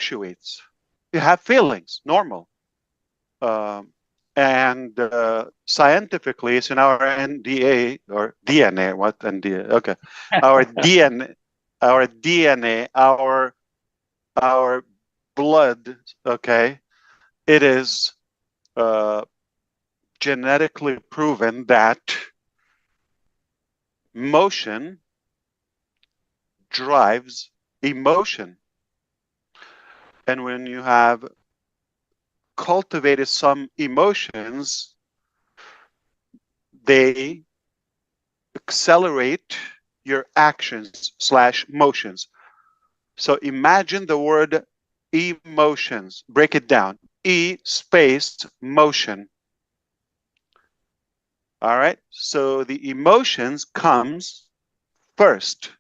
fluctuates. You have feelings, normal. And scientifically, it's in our NDA or DNA. What NDA? Okay, our DNA, our blood. Okay, it is genetically proven that motion drives emotion, and when you have cultivated some emotions, they accelerate your actions / motions. So imagine the word emotions. Break it down. E space motion. All right. So the emotions comes first.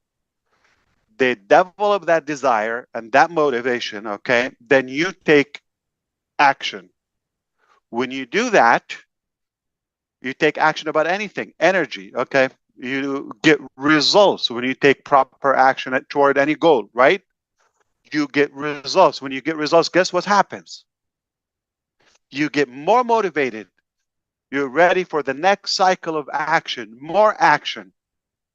They develop that desire and that motivation. Okay. Then you take action. When you do that, you take action about anything, energy, okay? You get results when you take proper action toward any goal, right? You get results. When you get results, guess what happens? You get more motivated. You're ready for the next cycle of action, more action,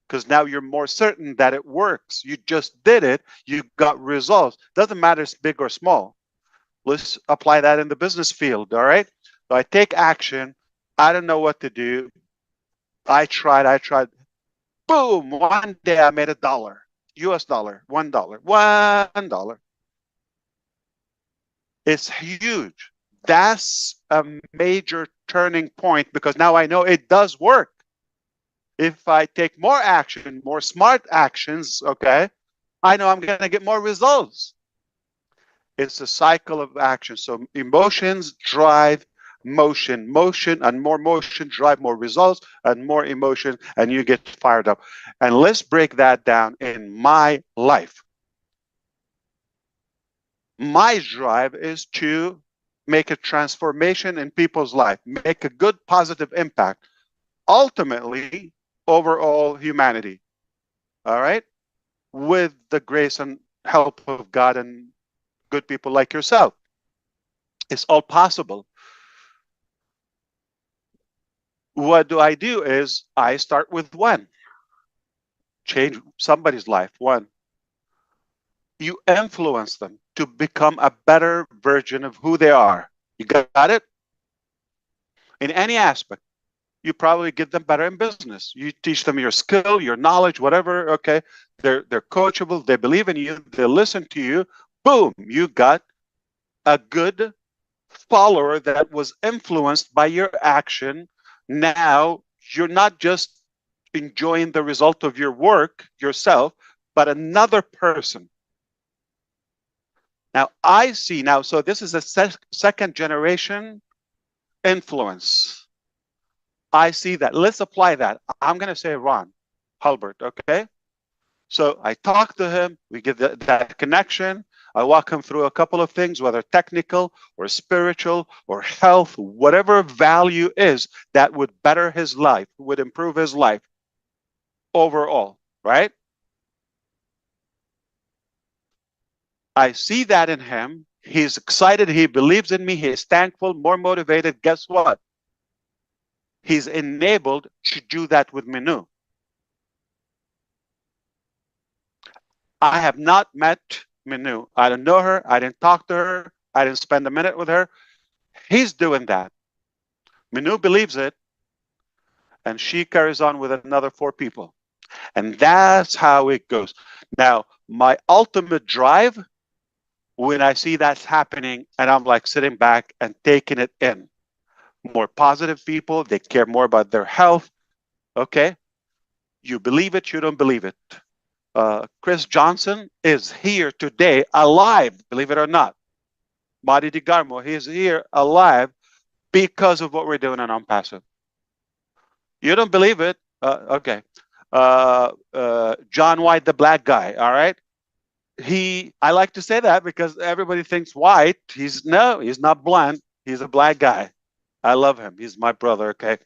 because now you're more certain that it works. You just did it. You got results. Doesn't matter if it's big or small. Let's apply that in the business field, all right? So I take action. I don't know what to do. I tried. Boom! One day I made $1, US dollar, $1, $1. It's huge. That's a major turning point because now I know it does work. If I take more action, more smart actions, okay, I know I'm going to get more results. It's a cycle of action. So emotions drive motion, and more motion drive more results, and more emotion, and you get fired up. And let's break that down in my life. My drive is to make a transformation in people's life, make a good positive impact, ultimately overall humanity. All right? With the grace and help of God and good people like yourself. It's all possible. What do I do is I start with one. Change somebody's life, one. You influence them to become a better version of who they are. You got it? In any aspect. You probably get them better in business. You teach them your skill, your knowledge, whatever, okay? They're coachable, they believe in you, they listen to you. Boom, you got a good follower that was influenced by your action. Now, you're not just enjoying the result of your work yourself, but another person. Now, I see now, so this is a second generation influence. I see that. Let's apply that. I'm going to say Ron Hulbert, okay? So I talk to him, we get that connection. I walk him through a couple of things, whether technical or spiritual or health, whatever value is that would better his life, would improve his life overall, right? I see that in him. He's excited. He believes in me. He is thankful, more motivated. Guess what? He's enabled to do that with Minoo. I have not met Minoo. I don't know her. I didn't talk to her. I didn't spend a minute with her. He's doing that. Minoo believes it, and she carries on with another 4 people. And that's how it goes. Now, my ultimate drive, when I see that's happening, and I'm like sitting back and taking it in. More positive people, they care more about their health. Okay? You believe it, you don't believe it. Chris Johnson is here today, alive, believe it or not. Madi DiGarmo, he's here alive because of what we're doing on ONPASSIVE. You don't believe it? Okay. John White, the black guy, all right? I like to say that because everybody thinks white. He's not blonde. He's a black guy. I love him. He's my brother, okay?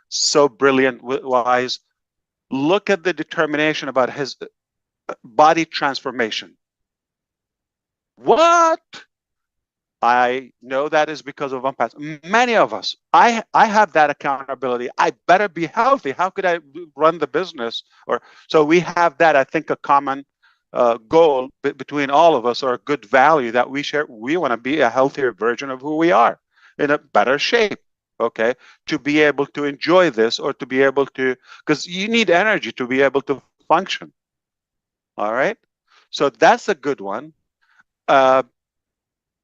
So brilliant, wise. Look at the determination about his body transformation. What? I know that is because of unpassive. Many of us, I have that accountability. I better be healthy. How could I run the business? Or so we have that. I think a common goal between all of us, or a good value that we share. We want to be a healthier version of who we are, in a better shape. Okay, to be able to enjoy this, or to be able to, because you need energy to be able to function. All right, so that's a good one. Uh,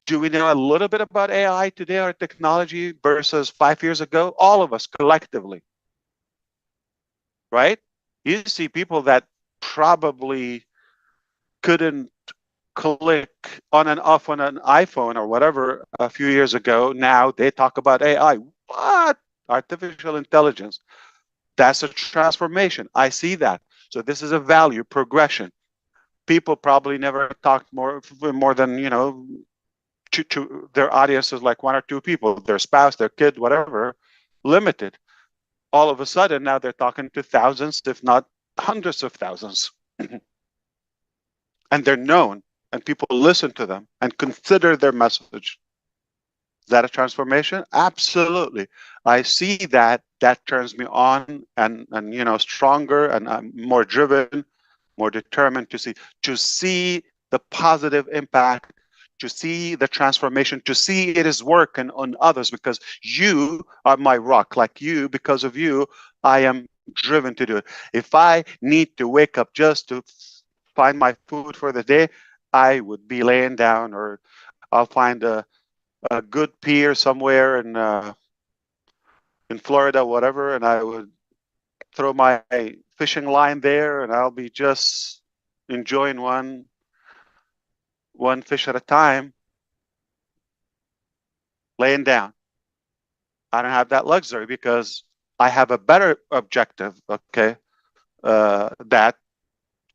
do we know a little bit about AI today, or technology, versus 5 years ago? All of us collectively, right? You see people that probably couldn't click on and off on an iPhone or whatever a few years ago. Now they talk about AI. What? Artificial intelligence. That's a transformation. I see that. So this is a value progression. People probably never talked more than, to their audience is like one or two people, their spouse, their kid, whatever, limited. All of a sudden, now they're talking to thousands, if not hundreds of thousands. And they're known, and people listen to them and consider their message. Is that a transformation? Absolutely. I see that. That turns me on, and stronger, and I'm more driven, more determined to see the positive impact, to see the transformation, to see it is working on others, because you are my rock. Like you, because of you, I am driven to do it. If I need to wake up just to find my food for the day, I would be laying down, or I'll find a good pier somewhere in Florida, whatever, and I would throw my fishing line there, and I'll be just enjoying one fish at a time, laying down. I don't have that luxury because I have a better objective. Okay, that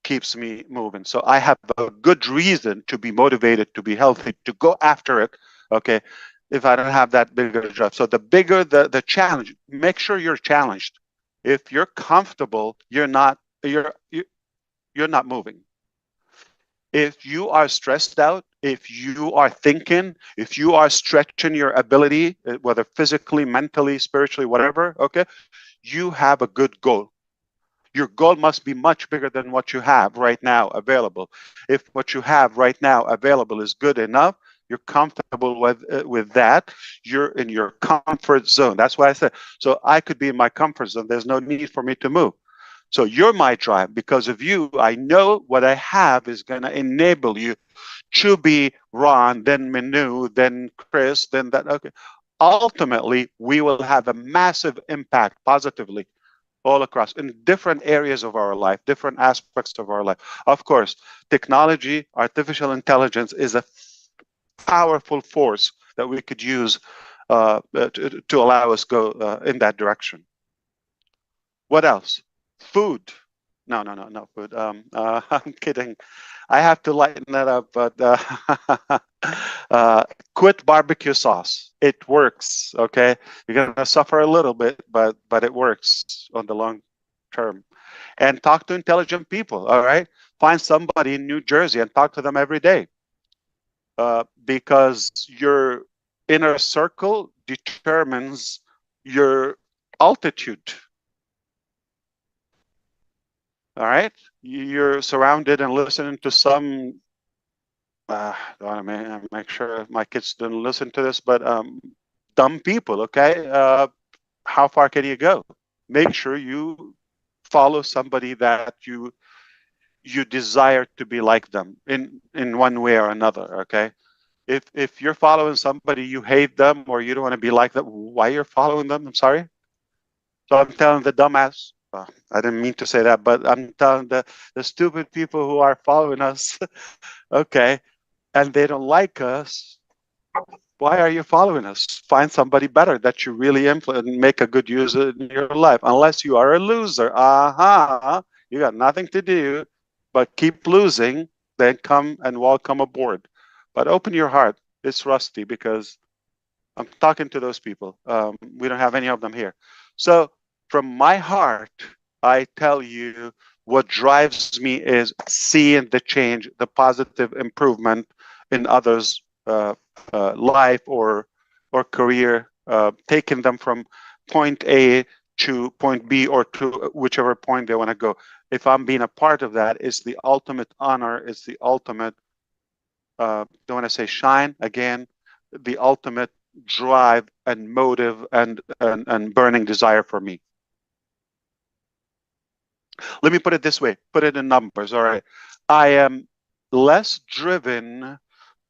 keeps me moving. So I have a good reason to be motivated, to be healthy, to go after it. Okay, if I don't have that bigger drive. So the bigger the challenge, make sure you're challenged. If you're comfortable, you're not moving. If you are stressed out, if you are thinking, if you are stretching your ability, whether physically, mentally, spiritually, whatever, okay, you have a good goal. Your goal must be much bigger than what you have right now available. If what you have right now available is good enough, you're comfortable with that, you're in your comfort zone. That's why I said, so I could be in my comfort zone. There's no need for me to move. So you're my drive. Because of you, I know what I have is going to enable you to be Ron, then Manu, then Chris, then that. Okay. Ultimately, we will have a massive impact positively all across in different areas of our life, different aspects of our life. Of course, technology, artificial intelligence is a powerful force that we could use to allow us go in that direction. What else? Food. No, no, no, no food. I'm kidding. I have to lighten that up, but quit barbecue sauce. It works. Okay, you're gonna suffer a little bit, but it works on the long term. And talk to intelligent people. All right, find somebody in New Jersey and talk to them every day, because your inner circle determines your altitude. All right, you're surrounded and listening to some. I want to make sure my kids don't listen to this, but dumb people. Okay, how far can you go? Make sure you follow somebody that you desire to be like them in one way or another. Okay, if you're following somebody you hate them, or you don't want to be like them, why you're following them? I'm sorry. So I'm telling the dumbass. I didn't mean to say that, but I'm telling the stupid people who are following us. Okay, and they don't like us. Why are you following us? Find somebody better that you really influence and make a good use in your life. Unless you are a loser, you got nothing to do but keep losing. Then come and welcome aboard. But open your heart. It's rusty because I'm talking to those people. We don't have any of them here. So from my heart, I tell you, what drives me is seeing the change, the positive improvement in others' life or career, taking them from point A to point B or to whichever point they want to go. If I'm being a part of that, it's the ultimate honor. It's the ultimate, don't want to say shine again, the ultimate drive and motive and burning desire for me. Let me put it this way, put it in numbers. All right. I am less driven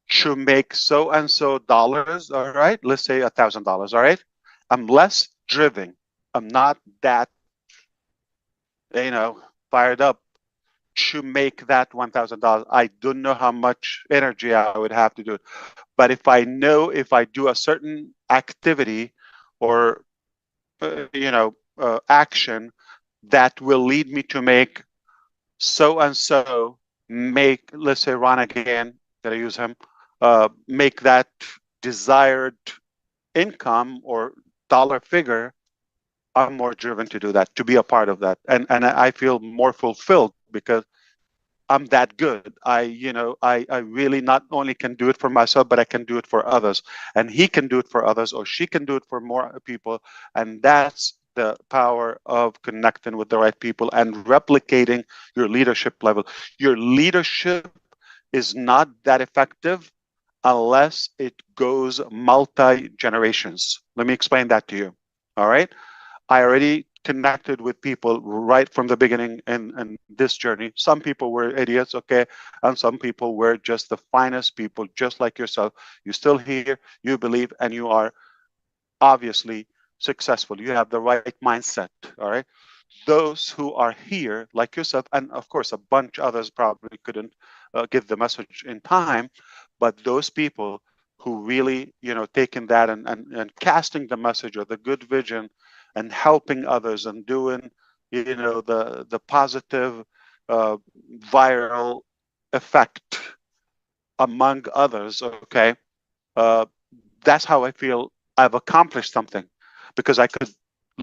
to make so and so dollars. All right. Let's say $1,000. All right. I'm less driven. I'm not that, fired up to make that $1,000. I don't know how much energy I would have to do it. But if I know if I do a certain activity or, action that will lead me to make so and so, make, let's say Ron again, that I use him, make that desired income or dollar figure, I'm more driven to do that, to be a part of that. And I feel more fulfilled because I'm that good. I really not only can do it for myself, but I can do it for others. And he can do it for others, or she can do it for more people. And that's the power of connecting with the right people and replicating your leadership level. Your leadership is not that effective unless it goes multi-generations. Let me explain that to you. All right. I already connected with people right from the beginning in this journey. Some people were idiots, okay, and some people were just the finest people, just like yourself. You're still here, you believe, and you are obviously successful. You have the right mindset, all right? Those who are here, like yourself, and of course, a bunch others probably couldn't give the message in time, but those people who really, taking that and casting the message or the good vision and helping others and doing, the positive viral effect among others, okay? Uh, that's how I feel I've accomplished something, because I could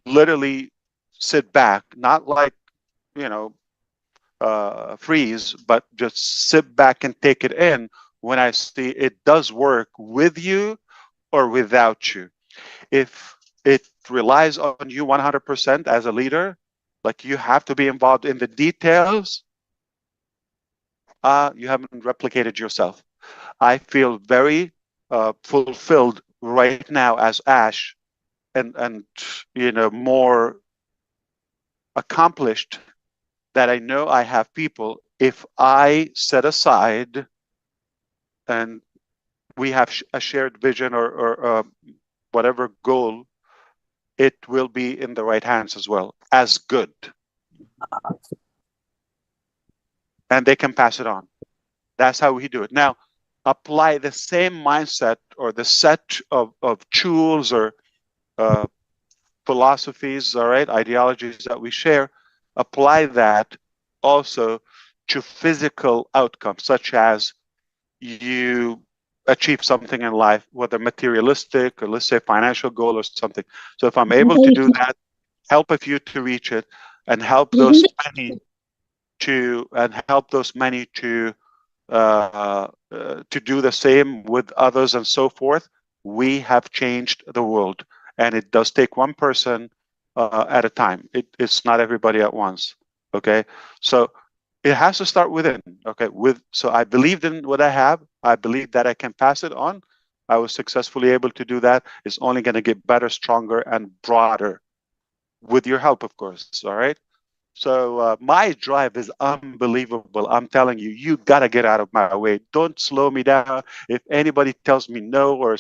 literally sit back, not like, you know, freeze, but just sit back and take it in when I see it does work with you or without you. If it relies on you 100% as a leader, like you have to be involved in the details, you haven't replicated yourself. I feel very fulfilled right now as Ash, and more accomplished, that I know I have people. If I set aside and we have a shared vision or whatever goal, it will be in the right hands as well, as good. And they can pass it on. That's how we do it. Now, apply the same mindset or the set of tools or philosophies, all right, ideologies that we share, apply that also to physical outcomes, such as you achieve something in life, whether materialistic or, let's say, financial goal or something. So if I'm able to do that, help a few to reach it, and help those many to do the same with others and so forth, we have changed the world. And it does take one person at a time. It's not everybody at once. Okay, so it has to start within. Okay, so I believed in what I have. I believe that I can pass it on. I was successfully able to do that. It's only going to get better, stronger, and broader with your help, of course. All right. So my drive is unbelievable. I'm telling you, you got to get out of my way. Don't slow me down. If anybody tells me no or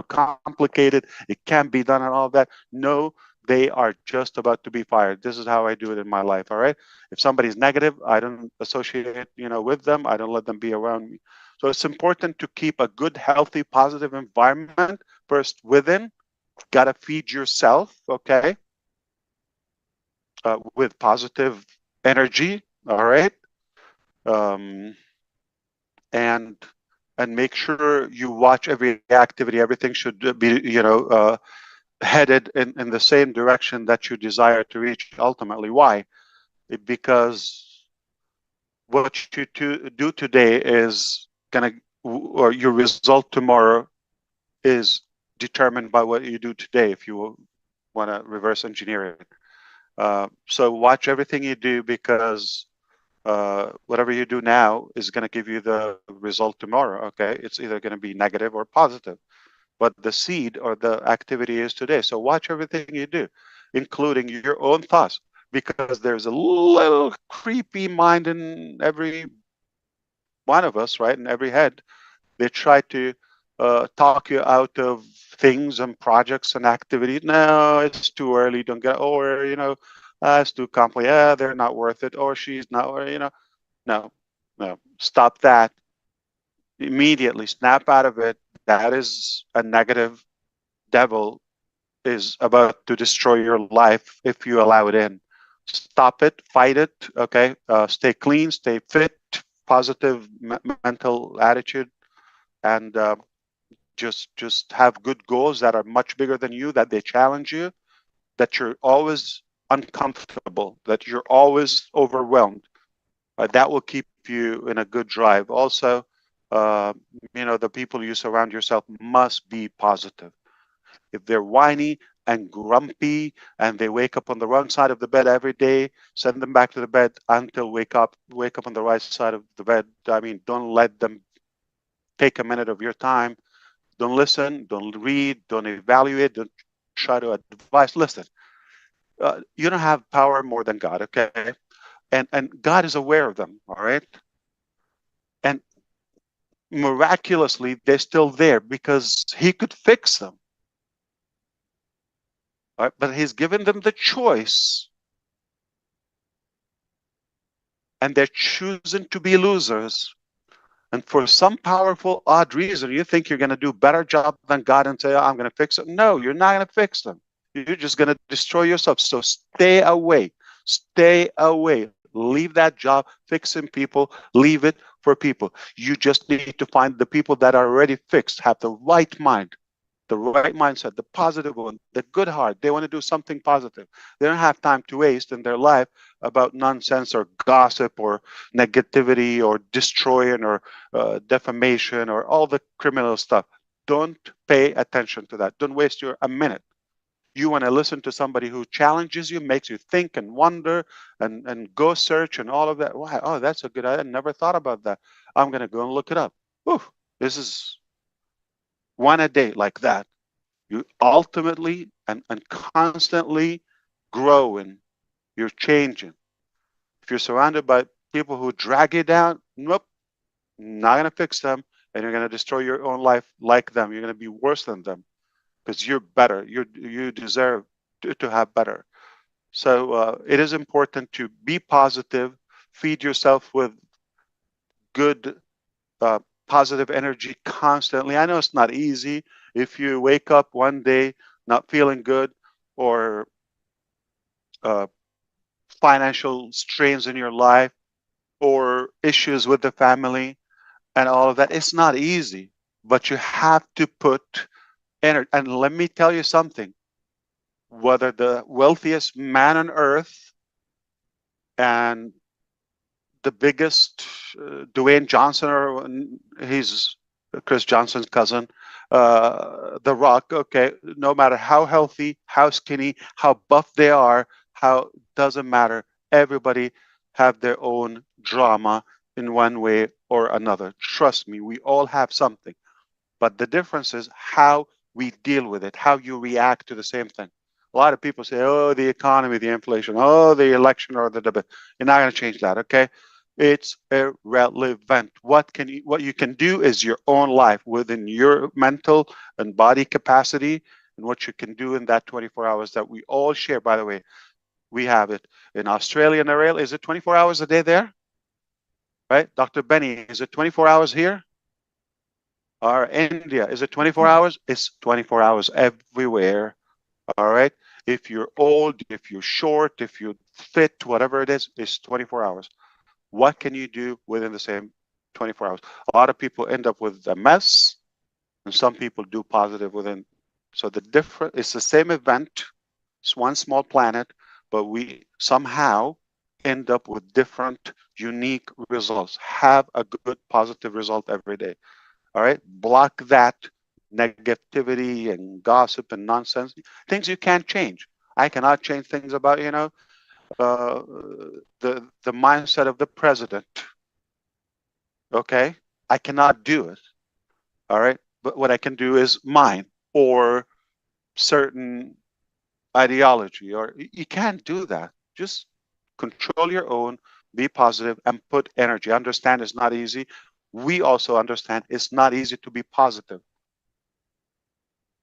complicated, it can't be done and all that, no, they are just about to be fired. This is how I do it in my life. All right. If somebody's negative, I don't associate, with them. I don't let them be around me. So it's important to keep a good, healthy, positive environment first within. Got to feed yourself. Okay. With positive energy, all right, and make sure you watch every activity. Everything should be, headed in the same direction that you desire to reach ultimately. Why? Because what you do today is gonna or your result tomorrow is determined by what you do today, if you want to reverse engineer it. So watch everything you do, because whatever you do now is going to give you the result tomorrow. Okay, it's either going to be negative or positive, but the seed or the activity is today. So watch everything you do, including your own thoughts, because there's a little creepy mind in every one of us, right? In every head. They try to talk you out of things and projects and activities. No, it's too early. Don't get, or, it's too complicated. Yeah, they're not worth it. Or she's not, or, no, no. Stop that immediately. Snap out of it. That is a negative. Devil is about to destroy your life if you allow it in. Stop it, fight it. Okay, stay clean, stay fit, positive mental attitude, and just have good goals that are much bigger than you, that they challenge you, that you're always uncomfortable, that you're always overwhelmed. That will keep you in a good drive. Also, uh, the people you surround yourself must be positive. If they're whiny and grumpy and they wake up on the wrong side of the bed every day, send them back to the bed until wake up on the right side of the bed. I mean, don't let them take a minute of your time. Don't listen, don't read, don't evaluate, don't try to advise. Listen, you don't have power more than God, okay? And God is aware of them, all right? And miraculously, they're still there because He could fix them, all right? But He's given them the choice, and they're choosing to be losers. And for some powerful, odd reason, you think you're going to do a better job than God and say, oh, I'm going to fix it. No, you're not going to fix them. You're just going to destroy yourself. So stay away. Stay away. Leave that job fixing people. Leave it for people. You just need to find the people that are already fixed, have the right mind, the right mindset, the positive one, the good heart. They want to do something positive. They don't have time to waste in their life about nonsense or gossip or negativity or destroying or defamation or all the criminal stuff. Don't pay attention to that. Don't waste a minute. You want to listen to somebody who challenges you, makes you think and wonder and go search and all of that. Why? Oh, that's a good idea. I never thought about that. I'm going to go and look it up. Ooh, this is one a day like that. You ultimately and constantly growing. You're changing. If you're surrounded by people who drag you down, nope, not going to fix them. And you're going to destroy your own life like them. You're going to be worse than them because you're better. You deserve to have better. So it is important to be positive, feed yourself with good, uh, positive energy constantly. I know it's not easy. If you wake up one day not feeling good, or uh, financial strains in your life, or issues with the family, and all of that, it's not easy. But you have to put energy. And let me tell you something. Whether the wealthiest man on earth and the biggest Dwayne Johnson, or he's Chris Johnson's cousin, The Rock. Okay, no matter how healthy, how skinny, how buff they are, how doesn't matter. Everybody have their own drama in one way or another. Trust me, we all have something. But the difference is how we deal with it, how you react to the same thing. A lot of people say, oh, the economy, the inflation, oh, the election or the debate. You're not going to change that, okay? It's irrelevant. What you can do is your own life within your mental and body capacity, and what you can do in that 24 hours that we all share. By the way, we have it in Australia and Israel. Is it 24 hours a day there? Right? Dr. Benny, is it 24 hours here? Or India, is it 24 hours? It's 24 hours everywhere. All right. If you're old, if you're short, if you're fit, whatever it is, it's 24 hours. What can you do within the same 24 hours? A lot of people end up with a mess, and some people do positive within. So it's the same event. It's one small planet, but we somehow end up with different, unique results. Have a good, positive result every day. All right, block that negativity and gossip and nonsense. Things you can't change. I cannot change things about uh, the mindset of the president. Okay, I cannot do it. All right, but what I can do is mine or certain ideology, or you can't do that. Just control your own, be positive, and put energy. Understand it's not easy. We also understand it's not easy to be positive.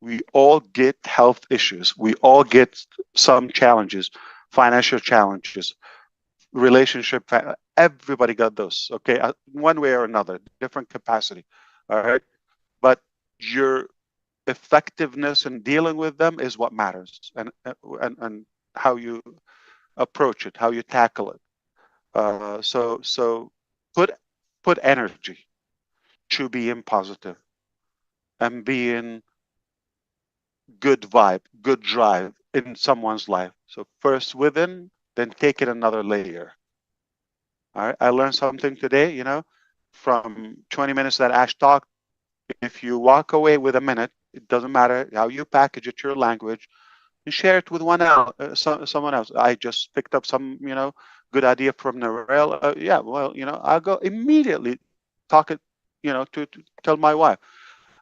We all get health issues. We all get some challenges, financial challenges, relationship. Everybody got those. Okay, one way or another, different capacity. All right, but your effectiveness in dealing with them is what matters, and how you approach it, how you tackle it. So put put energy to being positive and being good vibe, good drive in someone's life. So first within, then take it another layer. All right, I learned something today. From 20 minutes that Ash talked. If you walk away with a minute, it doesn't matter how you package it, your language, and share it with someone else. I just picked up some, good idea from Narelle. Yeah, well, I'll go immediately talk it, to tell my wife.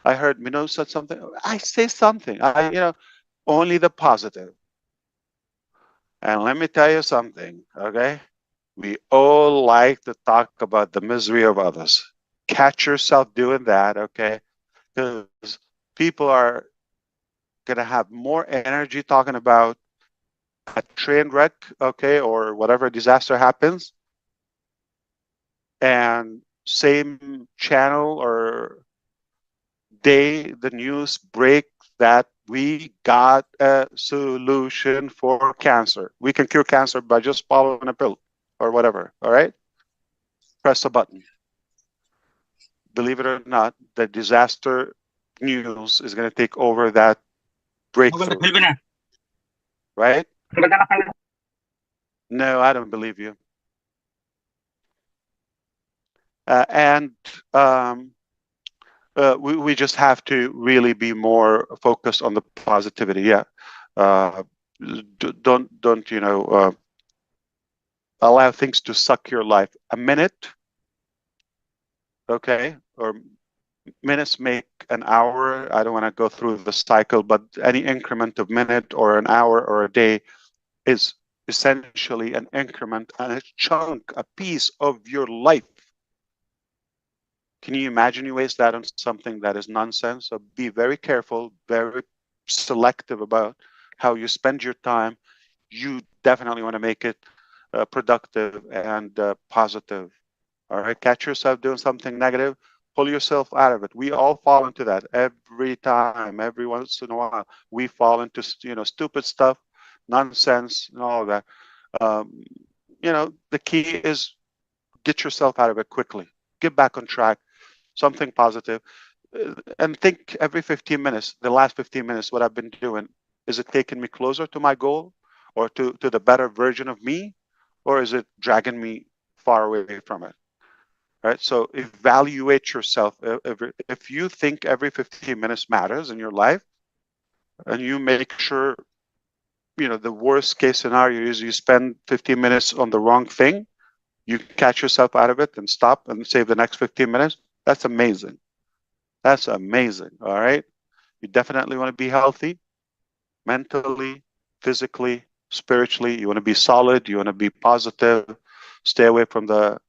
I heard Minoo said something. I say something. Only the positive. And let me tell you something, okay? We all like to talk about the misery of others. Catch yourself doing that, okay? Because people are going to have more energy talking about a train wreck, okay, or whatever disaster happens, and same channel or day the news break that we got a solution for cancer. We can cure cancer by just following a pill or whatever. All right, press a button. Believe it or not, the disaster news is going to take over that breakthrough. Right? No, I don't believe you. And we just have to really be more focused on the positivity. Yeah. Don't allow things to suck your life. A minute, okay, or minutes make an hour. I don't want to go through the cycle, but any increment of minute or an hour or a day is essentially an increment and a chunk, a piece of your life. Can you imagine you waste that on something that is nonsense? So be very careful, very selective about how you spend your time. You definitely want to make it productive and positive. All right, catch yourself doing something negative, pull yourself out of it. We all fall into that every time, every once in a while. We fall into stupid stuff, nonsense, and all of that. The key is get yourself out of it quickly. Get back on track. Something positive. And think every 15 minutes, the last 15 minutes, what I've been doing, is it taking me closer to my goal or to the better version of me, or is it dragging me far away from it? Right. So evaluate yourself. If you think every 15 minutes matters in your life, and you make sure, the worst case scenario is you spend 15 minutes on the wrong thing, you catch yourself out of it and stop and save the next 15 minutes. That's amazing. That's amazing. All right. You definitely want to be healthy mentally, physically, spiritually. You want to be solid. You want to be positive. Stay away from the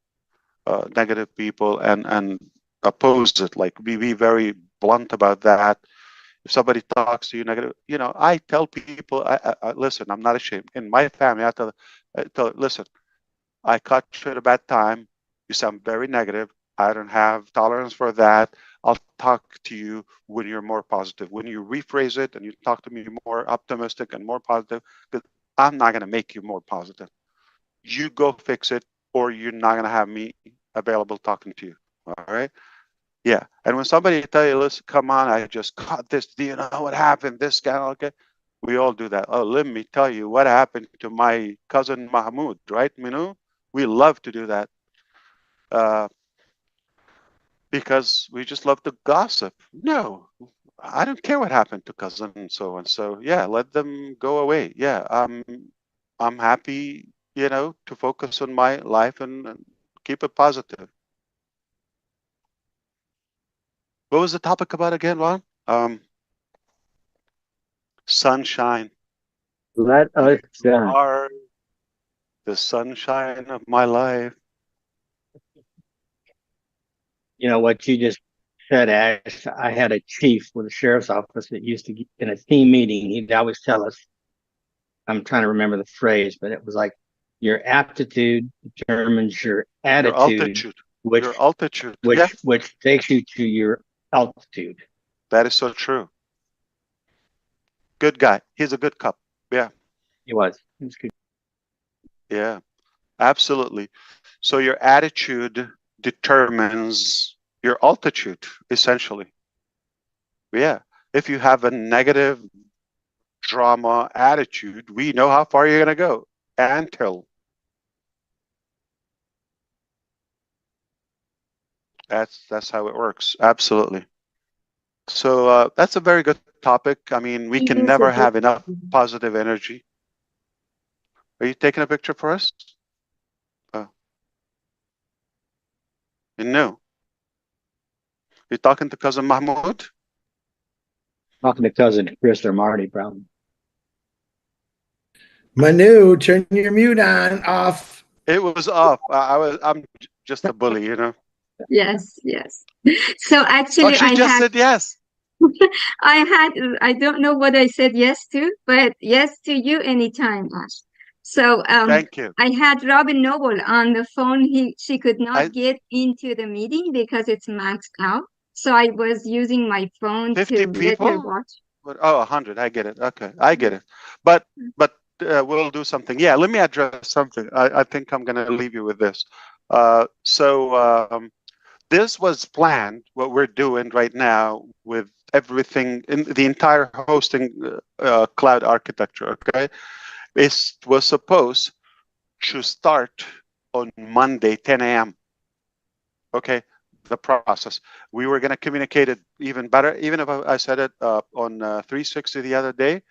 negative people and oppose it. Like be very blunt about that. If somebody talks to you negative, I tell people, I listen. I'm not ashamed. In my family, I tell listen. I caught you at a bad time. You sound very negative. I don't have tolerance for that. I'll talk to you when you're more positive. When you rephrase it and you talk to me more optimistic and more positive, because I'm not going to make you more positive. You go fix it, or you're not going to have me available talking to you. All right? Yeah. And when somebody tell you, listen, come on, I just caught this. Do you know what happened? This guy, okay. We all do that. Oh, let me tell you what happened to my cousin Mahmoud, right, Minoo? We love to do that. Uh, because we just love to gossip. No, I don't care what happened to cousin and so on. So yeah, let them go away. Yeah, I'm happy, to focus on my life and keep it positive. What was the topic about again, Ron? Sunshine. Let us You shine. are the sunshine of my life. You know what you just said, Ash. I had a chief with the sheriff's office that used to, in a team meeting, he'd always tell us, I'm trying to remember the phrase, but it was like, your aptitude determines your Your attitude, altitude. which Your altitude. Yeah, which takes you to your altitude. that is so true. Good guy. He's a good cop. Yeah, He was. It was good. yeah, absolutely. So your attitude determines your altitude, essentially. Yeah. If you have a negative drama attitude, we know how far you're gonna go. Anthill. That's how it works. Absolutely. So that's a very good topic. I mean, we can Yes, never it have enough is. positive energy. Are you taking a picture for us? Oh, no. You're talking to cousin Mahmoud? Talking to cousin Chris or Marty, probably. Manu, turn your mute on off. It was off. I'm just a bully. Yes, yes. So Oh, actually, she just said yes. I don't know what I said yes to, but yes to you anytime, Ash. So Thank you. I had Robin Noble on the phone. She could I not get into the meeting because it's maxed out. So I was using my phone 50 to let her people? watch. Oh, 100. I get it. Okay, I get it. But we'll do something. Yeah, let me address something. I think I'm going to leave you with this. So this was planned. What we're doing right now with everything in the entire hosting cloud architecture. Okay, it was supposed to start on Monday, 10 a.m. Okay, the process. We were going to communicate it even better, even if I said it on 360 the other day,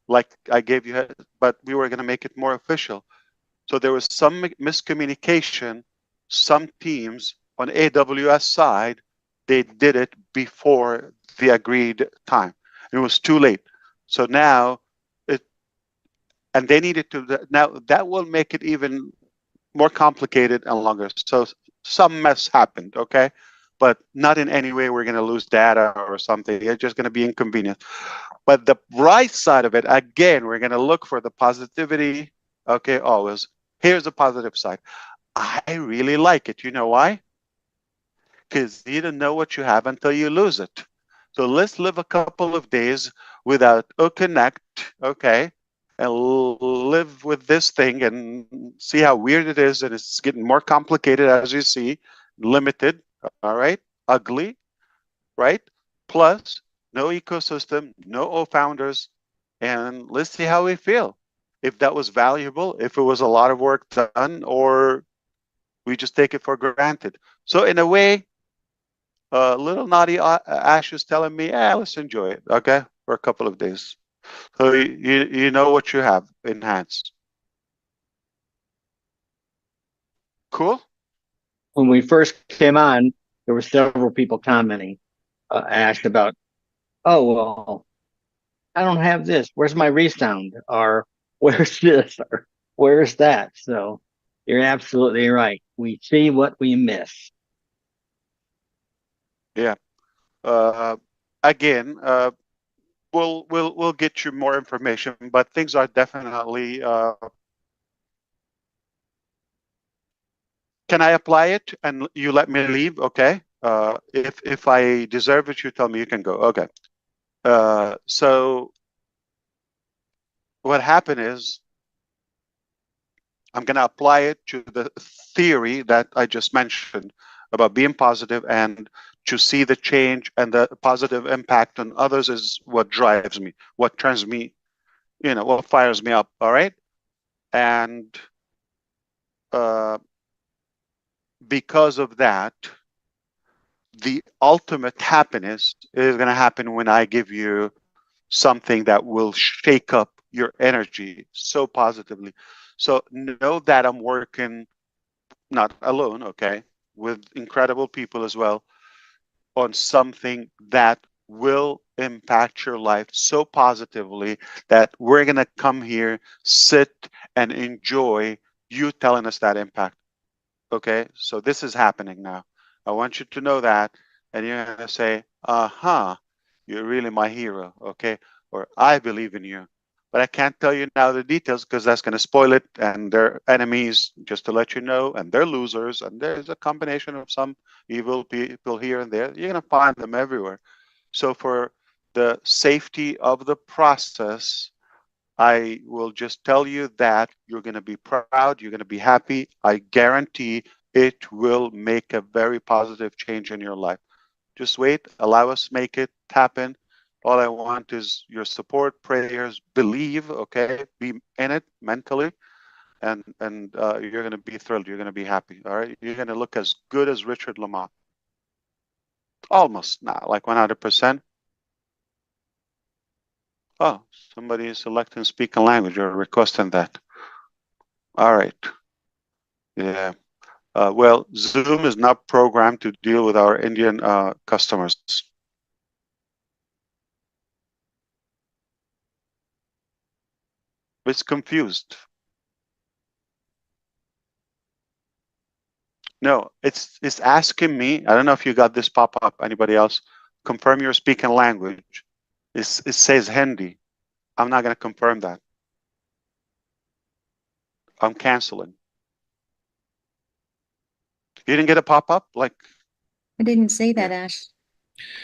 like I gave you, but we were going to make it more official. So there was some miscommunication. Some teams on AWS side, they did it before the agreed time. It was too late. So now it, and they needed to, now that will make it even more complicated and longer. So some mess happened, okay? But not in any way we're going to lose data or something. It's just going to be inconvenient. But the right side of it, again, we're going to look for the positivity, okay, always. Here's the positive side. I really like it. You know why? Because you don't know what you have until you lose it. So let's live a couple of days without a connect, okay, and live with this thing and see how weird it is. And it's getting more complicated as you see, limited, all right, ugly, right? Plus, no ecosystem, no founders, and let's see how we feel. If that was valuable, if it was a lot of work done, or we just take it for granted. So in a way, little naughty Ash is telling me, let's enjoy it, okay, for a couple of days. So you know what you have in hands. Cool. When we first came on, there were several people commenting, Ash, about, oh, well, I don't have this. Where's my resound? Or where's this? Or where's that? So you're absolutely right. We see what we miss. Yeah. Uh, again, we'll get you more information, but things are definitely. Can I apply it and you let me leave? Okay. If I deserve it, you tell me you can go. Okay. So what happened is I'm going to apply it to the theory that I just mentioned about being positive, and to see the change and the positive impact on others is what drives me, what turns me, what fires me up. All right. And uh, because of that, the ultimate happiness is going to happen when I give you something that will shake up your energy so positively. So know that I'm working not alone, okay, with incredible people as well on something that will impact your life so positively that we're going to come here, sit, and enjoy you telling us that impact. Okay, so this is happening now. I want you to know that, and you're going to say, uh-huh, you're really my hero, okay? Or I believe in you. But I can't tell you now the details because that's going to spoil it, and they're enemies, just to let you know, and they're losers, and there's a combination of some evil people here and there. You're going to find them everywhere. So for the safety of the process, I will just tell you that you're going to be proud, you're going to be happy. I guarantee it will make a very positive change in your life. Just wait, allow us make it happen. All I want is your support, prayers, believe, okay? Be in it mentally, and you're going to be thrilled. You're going to be happy, all right? You're going to look as good as Richard Lamont. Almost, not like 100%. Oh, somebody is selecting speak a language or requesting that. All right. Yeah. Well, Zoom is not programmed to deal with our Indian customers. It's confused. No, it's asking me. I don't know if you got this pop up. Anybody else? Confirm your speaking language. It says Hindi. I'm not going to confirm that. I'm canceling. You didn't get a pop up? Like, I didn't say that, Ash.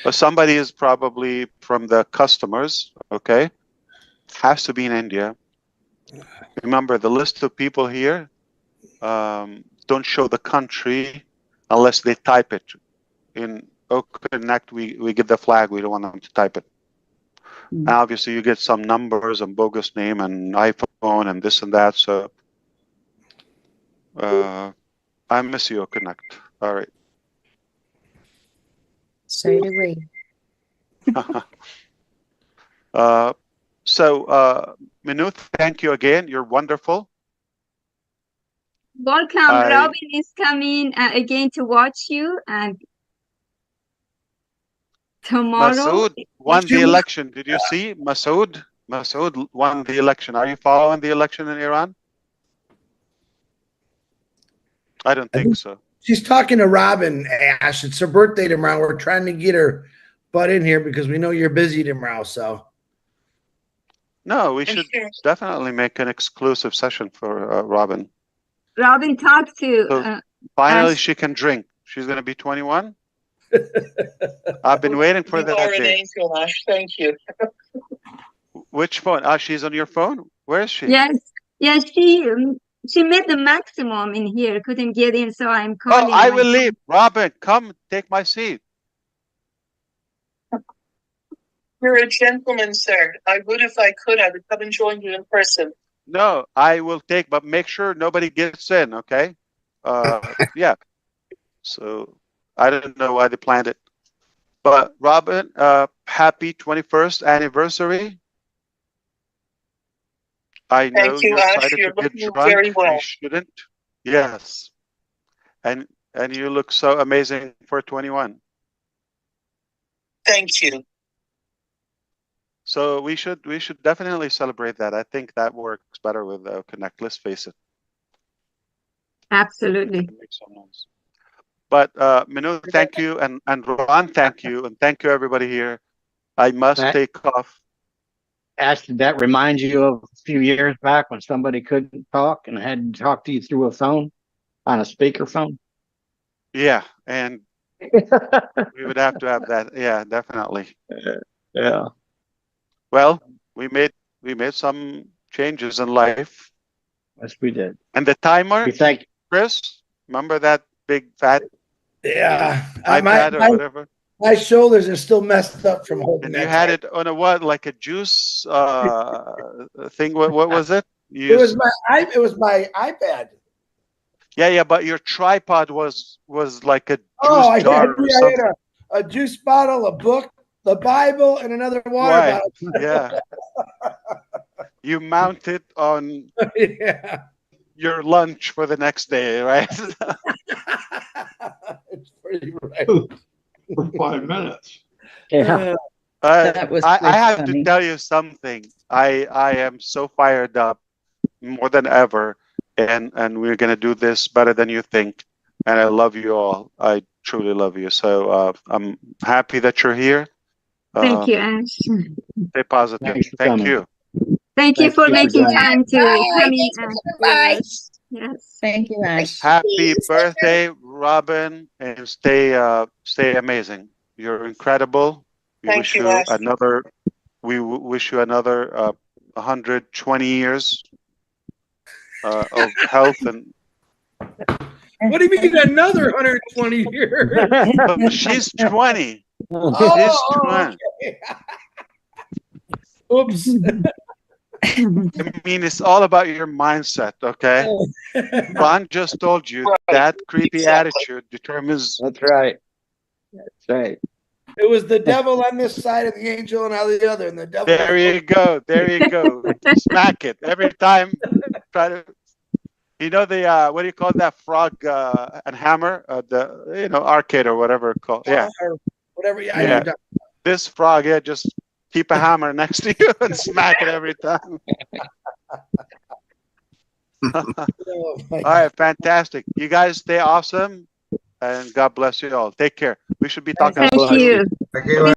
well, somebody is probably from the customers, okay? Has to be in India. Remember, the list of people here don't show the country unless they type it. In OConnect, we get the flag. We don't want them to type it. And obviously, you get some numbers and bogus name and iPhone and this and that. So I miss you, OConnect. All right. So do we. Minu, thank you again. You're wonderful. Welcome. Robin is coming again to watch you, and tomorrow. Masood won the election. Did you see? Masood won the election. Are you following the election in Iran? I don't think so. She's talking to Robin, Ash. It's her birthday tomorrow. We're trying to get her butt in here because we know you're busy tomorrow. So, no, we should definitely make an exclusive session for Robin. Robin talked to. So finally, Ash. she can drink. She's going to be 21. I've been waiting for that day. Angel, Ash. Thank you. Which phone? Ah, she's on your phone. Where is she? Yes, yes. She met the maximum in here. Couldn't get in, so I'm calling. Oh, I will leave. Robin, come take my seat. You're a gentleman, sir. I would if I could. I would come and join you in person. No, I will take, but make sure nobody gets in, okay? Yeah. So I don't know why they planned it. But Robin, happy 21st anniversary. I know Thank you, you're Ash. excited You're to get looking drunk. very well. You shouldn't. Yes. And you look so amazing for 21. Thank you. So we should definitely celebrate that. I think that works better with Connect. Let's face it. Absolutely. Make some noise. But Minu, thank you, and Ron, thank you, and thank you everybody here. I must take off. Ash, did that remind you of a few years back when somebody couldn't talk and had to talk to you through a phone on a speakerphone? Yeah, and we would have to have that. Yeah, definitely. Yeah. Well, we made some changes in life. Yes, we did. And the timer, We thank Chris, remember that big fat iPad or whatever? My shoulders are still messed up from holding And that. you had it on a what, like a juice thing? What was it? It was my iPad. Yeah, but your tripod was like a juice Oh, jar or something. a juice bottle, a book, the Bible, and another water Right. bottle. Yeah. You mount it on Yeah. your lunch for the next day, right? It's pretty right. For 5 minutes. Yeah. That was I pretty have funny. to tell you something. I am so fired up more than ever, and we're gonna do this better than you think. And I love you all. I truly love you. So I'm happy that you're here. Thank you, Ash. Stay positive. Thanks for Thank coming. you. Thank you Thank for you for making joining. time to come in, Thanks for Ash. coming by. Yes. Thank you, Ash. Happy birthday, Robin, and stay amazing. You're incredible. We Thank wish you, you Ash. another. Wish you another 120 years of health and. What do you mean another 120 years? But she's 20. Oh, She's 20. okay. Oops. I mean, it's all about your mindset, okay? Ron just told you Right. that creepy Exactly. attitude determines. That's right. That's right. It was the devil on this side and the angel on the other, and the devil. There you go. There you go. Smack it every time. Try to. You know the what do you call that frog and hammer? The arcade or whatever it's called. Yeah. Or whatever. Yeah, Yeah. I know. This frog, yeah, just keep a hammer next to you and smack it every time. Oh, my All right, fantastic. You guys stay awesome, and God bless you all. Take care. We should be talking Thank about you. Thank you.